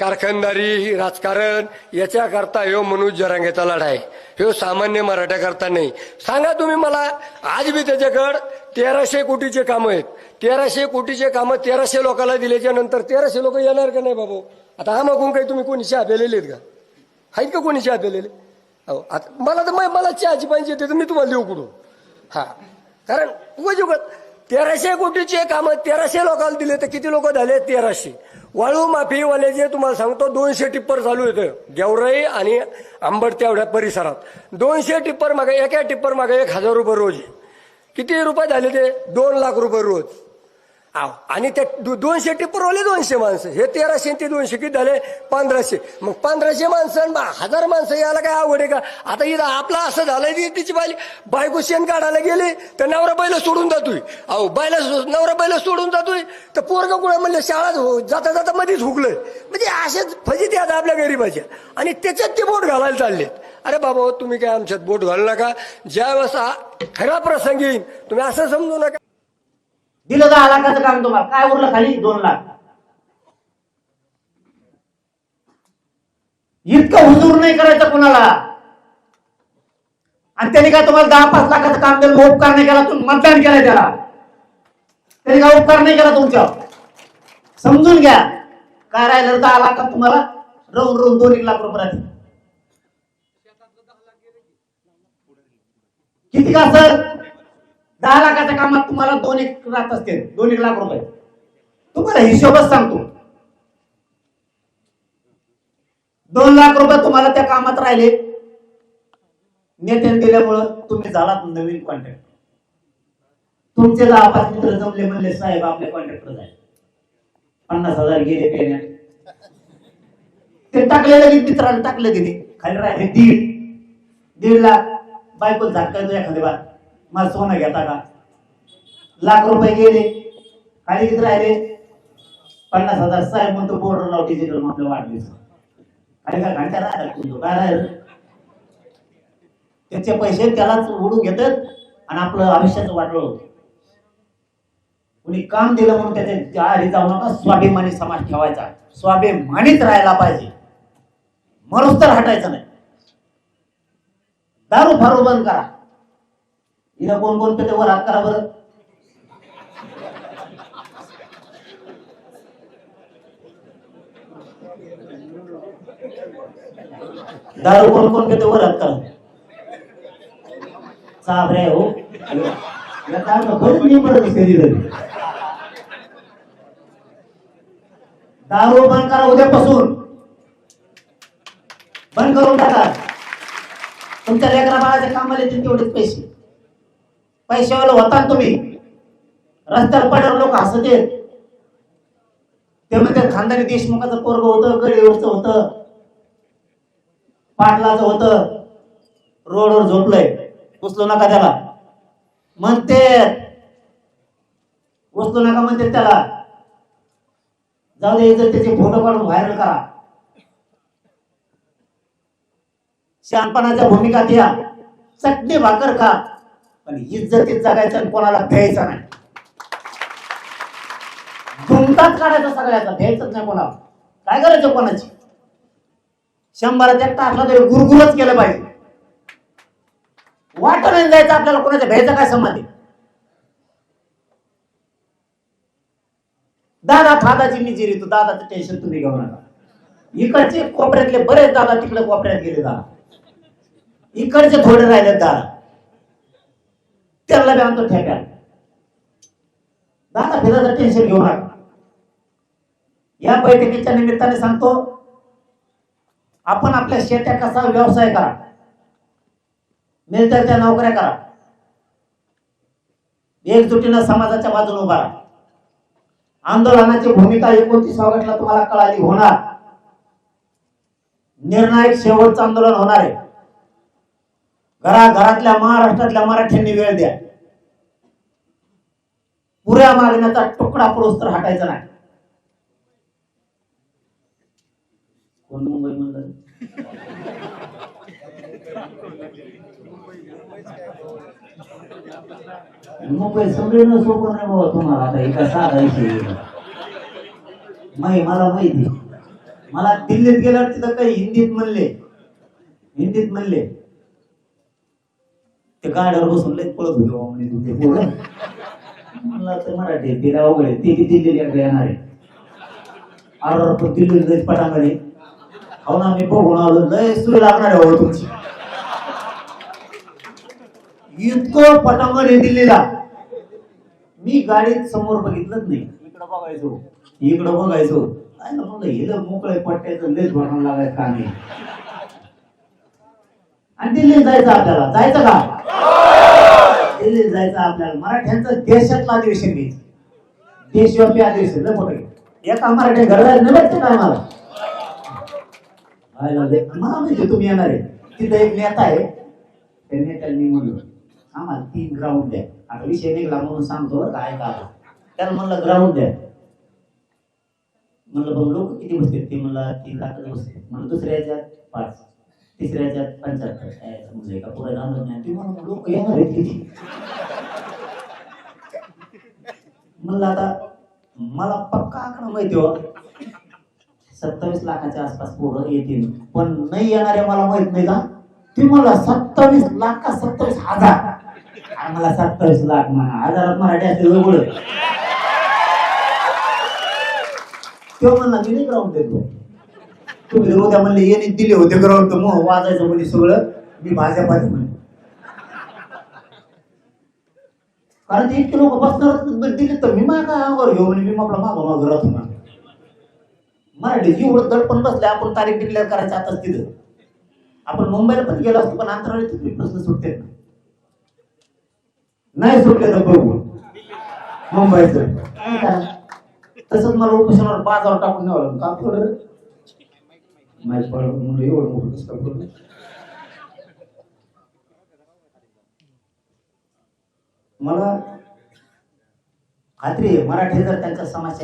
कारखानदारी राजकारण याच्याकरता ह्यो मनोज जरांगेचा लढा आहे. ह्यो सामान्य मराठ्याकरता नाही. सांगा तुम्ही मला, आज बी त्याच्याकडं 1300 कोटीचे कामं आहेत. 1300 कोटीचे कामं 1300 लोकांना दिल्याच्या नंतर 1300 लोक येणार का नाही बाबू? आता हा मागून काही तुम्ही कोणी चहा पेलेले आहेत का? आहेत का कोणी चहा पेलेले? अहो आता मला चहाची पाहिजे ते तर मी तुम्हाला देऊ कुठून? हा, कारण उगाच 1300 कोटीचे कामं 1300 लोकांना दिले तर किती लोक झाले? 1300. वाळू माफीवाल्याचे तुम्हाला सांगतो 200 टिप्पर चालू येतं गेवराई आणि आंबड तेवढ्या परिसरात. 200 टिप्पर मागे, एका टिप्पर मागे 1000 रुपये रोज. किती रुपये झाले ते? 2 लाख रुपये रोज. आणि ते 200 टिप्परवाले 200 माणसं, हे 1300 ते 200 किती झाले? 1500. मग 1500 माणसं 1000 माणसं यायला काय आवड आहे का? आता इथं आपला असं झालंय, तिची बायको शेण काढायला गेली तर नवरा बैल सोडून जातोय. अहो नवरा बैल सोडून जातोय तर पोरगा कुणा म्हणलं शाळा जाता जाता मध्येच हुकलंय. म्हणजे असेच फजिती आता आपल्या गरीबाच्या, आणि त्याच्यात ते बोट घालायला चालले. अरे बाबा तुम्ही काय आमच्यात बोट घालू नका. ज्या वेळेस खरा प्रसंग येईल तुम्ही असं समजू नका. दिलं 10 लाखाचं काम, तुम्हाला काय उरलं खाली? 2 लाख. इतकं हुजूर नाही करायचं कोणाला. आणि त्याने काय तुम्हाला 10-5 लाखाचं काम दिलं, उपकार नाही केला, तुम्ही मतदान केलं त्याला, त्याने काय उपकार नाही केला तुमच्यावर. समजून घ्या. काय राहिलं 10 लाखात तुम्हाला रोवून 2-1 लाख रुपये राहतील. किती का सर? 10 लाखाच्या कामात तुम्हाला 2-1 राहत असते, 2-1 लाख रुपये. तुम्हाला हिशोबच सांगतो. 2 लाख रुपये तुम्हाला त्या कामात राहिले, नेत्याने दिल्यामुळं तुम्ही झालात नवीन कॉन्ट्रॅक्टर. तुमचे 10-5 मित्र जमले, म्हणले साहेब आपले कॉन्ट्रॅक्टर झाले, 50,000 गेले पेण्यात. ते टाकले लगेच, मित्रांनी टाकले, तिने खाली राहिले 1.5 लाख. बायको झाटकायचो एखादी बार, मला सोनं घेता का? लाख रुपये गेले, खाली किती राहिले? 50,000. साहेब म्हणतो बोर्डर लाव डिजिटल म्हटलं वाढदिवस. आणि का घंटा राहिला काय राहिलं? त्याचे पैसे त्यालाच उडून घेतात आणि आपलं आयुष्याचं वाटलं होतं. कुणी काम दिलं म्हणून त्याच्या आधी जाऊ नका. स्वाभिमानी समाज ठेवायचा, स्वाभिमानीच राहायला पाहिजे, मनुष्य तर हटायचं नाही. दारू फारू बंद करा. इथं कोण पेटे वर हात करा बरं. दारू कोण पेटे वर हात करा. साबरे हो, दारू बंद करा. उद्यापासून बंद करून टाका. तुमच्या लेकरा बाळाच्या कामाला येतील तेवढेच पैसेवाले होता तुम्ही. रस्त्यावर पडल्यावर लोक हसत येत. ते म्हणतात खानदानी देशमुखाचं पोरग होतं, गडीवरचं होतं, पाटलाचं होतं, रोडवर झोपलंय, उचलू नका त्याला म्हणते, उचलू नका म्हणते त्याला. जाऊ दे, त्याचे फोटो काढून व्हायरल करा. शहाणपणाच्या भूमिकात या. चटणी भाकर खा, पण इज्जतीत जगायचं आणि कोणाला भ्यायचं नाही. धुमताच काढायचा सगळ्याचा, भ्यायचंच नाही कोणाला. काय करायचं कोणाची? 100 एकटा असला तरी गुरगुरच केलं पाहिजे. वाट नाही जायचं आपल्याला कोणाच्या भ्यायचं काय संबंध. दादा फादाची मी जिरी, तू दादाचं टेन्शन तुम्ही घेऊ नका. इकडचे कोपऱ्यातले बरेच दादा तिकडे कोपऱ्यात गेले, दादा इकडचे थोडे राहिले दादा, त्याला बी आणतो ठेक्या. दादा फिरायचं टेन्शन घेऊ नका. या बैठकीच्या निमित्ताने सांगतो, आपण आपल्या शेत्या कसा व्यवसाय करा, मिळत्या नोकऱ्या करा, एकजुटीनं समाजाच्या बाजूने उभा राहा. आंदोलनाची भूमिका 29 ऑगस्टला तुम्हाला कळाली होणार. निर्णायक शेवटचं आंदोलन होणार आहे. घराघरातल्या महाराष्ट्रातल्या मराठ्यांनी वेळ द्या. पुऱ्या मागण्याचा तुकडा पडूस तर हटायचा नाही. कोण मुंबई म्हणलं? मुंबई सगळे सोपं नाही बाबा तुम्हाला. आता एका साधा मला माहिती मला दिल्लीत गेल्यावर तिथं काही हिंदीत म्हणले ते गाड्यावर बसून लय पळत होते म्हणे तू ते पोरं. म्हणलं तर मराठी तिला अवघड आहे. ते किती दिल्लीला येणार आहे अरे पण दिल्लीला जायचं पटांगणे. हो ना मी बघून आलो लय सुरू लागणार आहे हो तुमची. इतकं पटांगण आहे दिल्लीला. मी गाडीत समोर बघितलंच नाही. इकडं बघायचो काय ना म्हणलं हे मोकळे पट्ट्याचं लयच भरणं लागायचं का नाही. आणि दिल्लीला जायचं आपल्याला. जायचं का दिल्लीला जायचं आपल्याला. मराठ्यांचं देशातलं अधिवेशन घ्यायचं. देशव्यापी अधिवेशन लय मोठं. एका मराठी घराला नाही भेटते काय मला माहिती तुम्ही येणार आहे. तिथं एक नेता आहे. त्या नेत्याला मी म्हणलो आम्हाला 3 ग्राउंड द्या. आता विषय निघाला म्हणून सांगतो काय का. त्याला म्हणलं ग्राउंड द्या. म्हणलं बघ लोक किती बसतात. ते म्हणला 3 लाख बसतात. म्हणलं दुसऱ्या याच्यात 5, तिसऱ्या याच्यात 75. म्हणजे का पुढे जाणार नाही. ते म्हणून लोक येणार आहेत किती. म्हणलं आता मला पक्का आकडा माहिती हो 27 लाखाच्या आसपास पोरं येतील. पण नाही येणारे मला माहित नाही का. ती मला 27 लाख का 27,000. आणि मला 27 लाख म्हणा. हजारात मराठी असते वेगळं. तो म्हणला मी नाही ग्राउंड देतो. तुम्ही जर उद्या म्हणले येणे दिले होते ग्राउंड तर मग वाजायचं म्हणजे सगळं मी भाजपाचे म्हणे. कारण ते इतके लोक बसणार दिले तर मी माझ्या अंगावर घेऊ म्हणे. मी आपला मागं मागं राहतो ना. मराठी एवढं दडपण बसले. आपण तारीख डिक्लेअर करायचं आताच तिथं. आपण मुंबईला पण गेलो असतो पण अंतराळी तिथले प्रश्न सुटते नाही सुटले तर बघू मुंबईचं. तसंच मला उपोषणावर बाजावर टाकून न्यावं का थोडं माहीत पडलं म्हणून एवढं मोठं कसं पडलं. मला खात्री आहे मराठी जर त्यांच्या समस्या